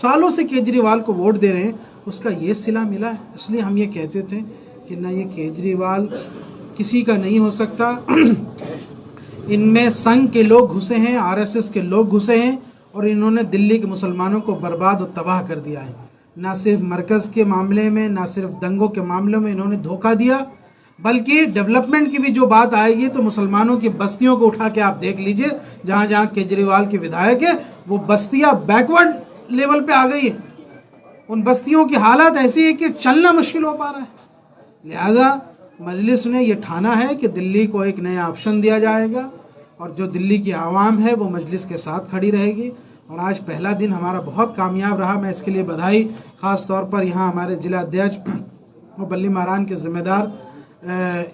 सालों से केजरीवाल को वोट दे रहे हैं, उसका ये सिला मिला है। इसलिए हम ये कहते थे कि ना ये केजरीवाल किसी का नहीं हो सकता। इनमें संघ के लोग घुसे हैं, आरएसएस के लोग घुसे हैं और इन्होंने दिल्ली के मुसलमानों को बर्बाद और तबाह कर दिया है। ना सिर्फ मरकज़ के मामले में, ना सिर्फ दंगों के मामले में इन्होंने धोखा दिया, बल्कि डेवलपमेंट की भी जो बात आएगी तो मुसलमानों की बस्तियों को उठा के आप देख लीजिए। जहाँ जहाँ केजरीवाल के विधायक है वो बस्तियाँ बैकवर्ड लेवल पे आ गई है। उन बस्तियों की हालत ऐसी है कि चलना मुश्किल हो पा रहा है। लिहाजा मजलिस ने यह ठाना है कि दिल्ली को एक नया ऑप्शन दिया जाएगा और जो दिल्ली की आवाम है वो मजलिस के साथ खड़ी रहेगी। और आज पहला दिन हमारा बहुत कामयाब रहा। मैं इसके लिए बधाई ख़ास तौर पर यहाँ हमारे जिला अध्यक्ष और बल्ली मारान के ज़िम्मेदार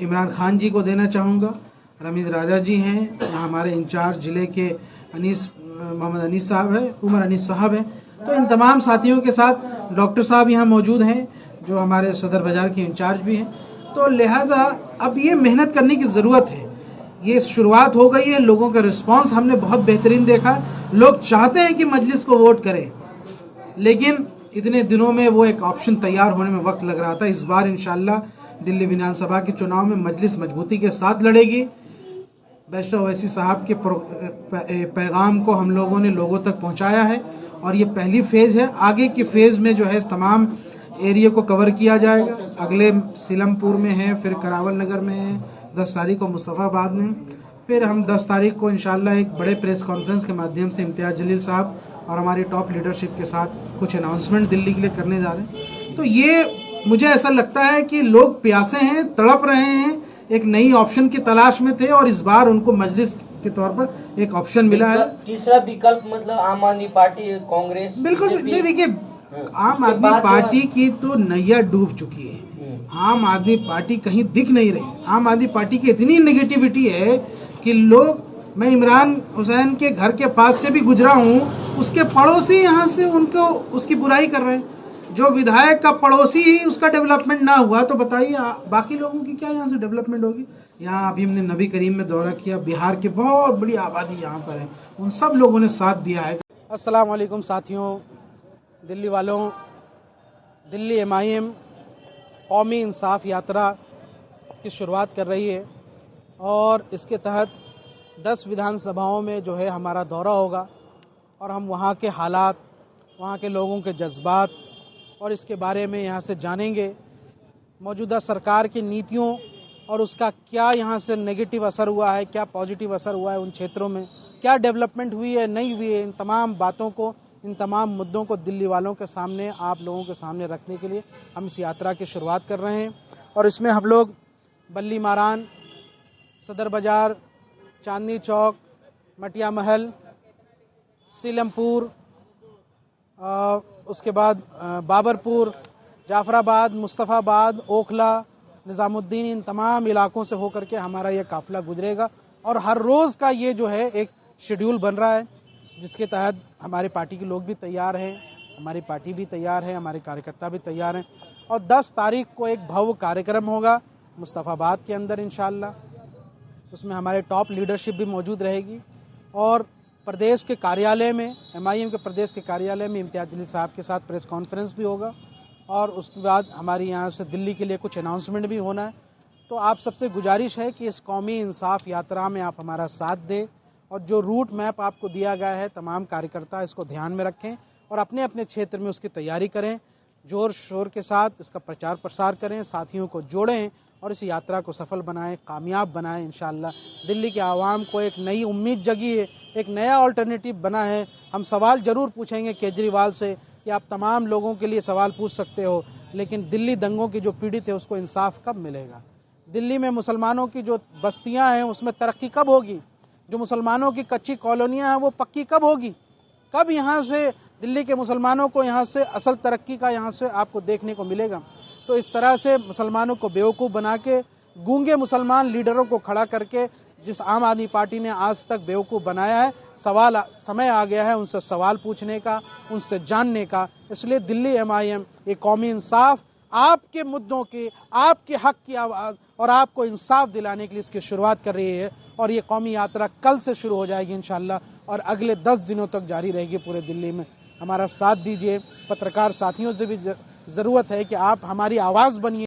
इमरान खान जी को देना चाहूँगा। रमीज़ राजा जी हैं, यहाँ हमारे इंचार्ज ज़िले के मोहम्मद अनीस साहब है, उमर अनीस साहब हैं। तो इन तमाम साथियों के साथ डॉक्टर साहब यहाँ मौजूद हैं जो हमारे सदर बाज़ार के इंचार्ज भी हैं। तो लिहाजा अब ये मेहनत करने की ज़रूरत है। ये शुरुआत हो गई है, लोगों का रिस्पांस हमने बहुत बेहतरीन देखा। लोग चाहते हैं कि मजलिस को वोट करें, लेकिन इतने दिनों में वो एक ऑप्शन तैयार होने में वक्त लग रहा था। इस बार इंशाल्लाह दिल्ली विधानसभा के चुनाव में मजलिस मजबूती के साथ लड़ेगी। बैरिस्टर ओवैसी साहब के पैगाम को हम लोगों ने लोगों तक पहुंचाया है और ये पहली फेज़ है। आगे की फेज़ में जो है तमाम एरिया को कवर किया जाएगा। अगले सीलमपुर में है, फिर करावल नगर में है, 10 तारीख को मुस्तफ़ाबाद में, फिर हम 10 तारीख को इंशाल्लाह एक बड़े प्रेस कॉन्फ्रेंस के माध्यम से इम्तियाज़ जलील साहब और हमारी टॉप लीडरशिप के साथ कुछ अनाउंसमेंट दिल्ली के लिए करने जा रहे हैं। तो ये मुझे ऐसा लगता है कि लोग प्यासे हैं, तड़प रहे हैं, एक नई ऑप्शन की तलाश में थे और इस बार उनको मजलिस के तौर पर एक ऑप्शन मिला है। तीसरा विकल्प मतलब आम आदमी पार्टी, कांग्रेस। बिल्कुल देखिए, आम आदमी पार्टी की तो नैया डूब चुकी है। आम आदमी पार्टी कहीं दिख नहीं रही। आम आदमी पार्टी की इतनी नेगेटिविटी है कि लोग, मैं इमरान हुसैन के घर के पास से भी गुजरा हूँ, उसके पड़ोसी यहाँ से उनको उसकी बुराई कर रहे हैं। जो विधायक का पड़ोसी ही उसका डेवलपमेंट ना हुआ तो बताइए बाकी लोगों की क्या यहाँ से डेवलपमेंट होगी। यहाँ अभी हमने नबी करीम में दौरा किया, बिहार की बहुत बड़ी आबादी यहाँ पर है, उन सब लोगों ने साथ दिया है। अस्सलाम वालेकुम साथियों, दिल्ली वालों, दिल्ली MIM कौमी इंसाफ यात्रा की शुरुआत कर रही है और इसके तहत 10 विधानसभाओं में जो है हमारा दौरा होगा और हम वहाँ के हालात, वहाँ के लोगों के जज्बात और इसके बारे में यहाँ से जानेंगे। मौजूदा सरकार की नीतियों और उसका क्या यहाँ से नेगेटिव असर हुआ है, क्या पॉजिटिव असर हुआ है, उन क्षेत्रों में क्या डेवलपमेंट हुई है, नहीं हुई है, इन तमाम बातों को, इन तमाम मुद्दों को दिल्ली वालों के सामने, आप लोगों के सामने रखने के लिए हम इस यात्रा की शुरुआत कर रहे हैं। और इसमें हम लोग बल्ली मारान, सदर बाज़ार, चांदनी चौक, मटिया महल, सीलमपुर, उसके बाद बाबरपुर, जाफराबाद, मुस्तफ़ाबाद, ओखला, निज़ामुद्दीन, इन तमाम इलाकों से होकर के हमारा ये काफ़िला गुजरेगा। और हर रोज़ का ये जो है एक शेड्यूल बन रहा है, जिसके तहत हमारी पार्टी के लोग भी तैयार हैं, हमारी पार्टी भी तैयार है, हमारे कार्यकर्ता भी तैयार हैं। और 10 तारीख को एक भव्य कार्यक्रम होगा मुस्तफ़ाबाद के अंदर इंशाअल्लाह। उसमें हमारे टॉप लीडरशिप भी मौजूद रहेगी और प्रदेश के कार्यालय में, MIM के प्रदेश के कार्यालय में इम्तियाज़ जलील साहब के साथ प्रेस कॉन्फ्रेंस भी होगा और उसके बाद हमारी यहाँ से दिल्ली के लिए कुछ अनाउंसमेंट भी होना है। तो आप सबसे गुजारिश है कि इस कौमी इंसाफ यात्रा में आप हमारा साथ दें और जो रूट मैप आपको दिया गया है, तमाम कार्यकर्ता इसको ध्यान में रखें और अपने अपने क्षेत्र में उसकी तैयारी करें, जोर शोर के साथ इसका प्रचार प्रसार करें, साथियों को जोड़ें और इस यात्रा को सफल बनाएं, कामयाब बनाएं। इंशाअल्लाह दिल्ली के आवाम को एक नई उम्मीद जगी है, एक नया अल्टरनेटिव बना है। हम सवाल ज़रूर पूछेंगे केजरीवाल से कि आप तमाम लोगों के लिए सवाल पूछ सकते हो, लेकिन दिल्ली दंगों की जो पीड़ित है उसको इंसाफ कब मिलेगा? दिल्ली में मुसलमानों की जो बस्तियां हैं उसमें तरक्की कब होगी? जो मुसलमानों की कच्ची कॉलोनियां हैं वो पक्की कब होगी? कब यहाँ से दिल्ली के मुसलमानों को यहाँ से असल तरक्की का यहाँ से आपको देखने को मिलेगा? तो इस तरह से मुसलमानों को बेवकूफ़ बना के, गूंगे मुसलमान लीडरों को खड़ा करके जिस आम आदमी पार्टी ने आज तक बेवकूफ़ बनाया है, समय आ गया है उनसे सवाल पूछने का, उनसे जानने का। इसलिए दिल्ली MIM ये कौमी इंसाफ, आपके मुद्दों की, आपके हक की आवाज़ और आपको इंसाफ दिलाने के लिए इसकी शुरुआत कर रही है और ये कौमी यात्रा कल से शुरू हो जाएगी इंशाअल्लाह और अगले 10 दिनों तक जारी रहेगी पूरे दिल्ली में। हमारा साथ दीजिए। पत्रकार साथियों से भी ज़रूरत है कि आप हमारी आवाज़ बनिए।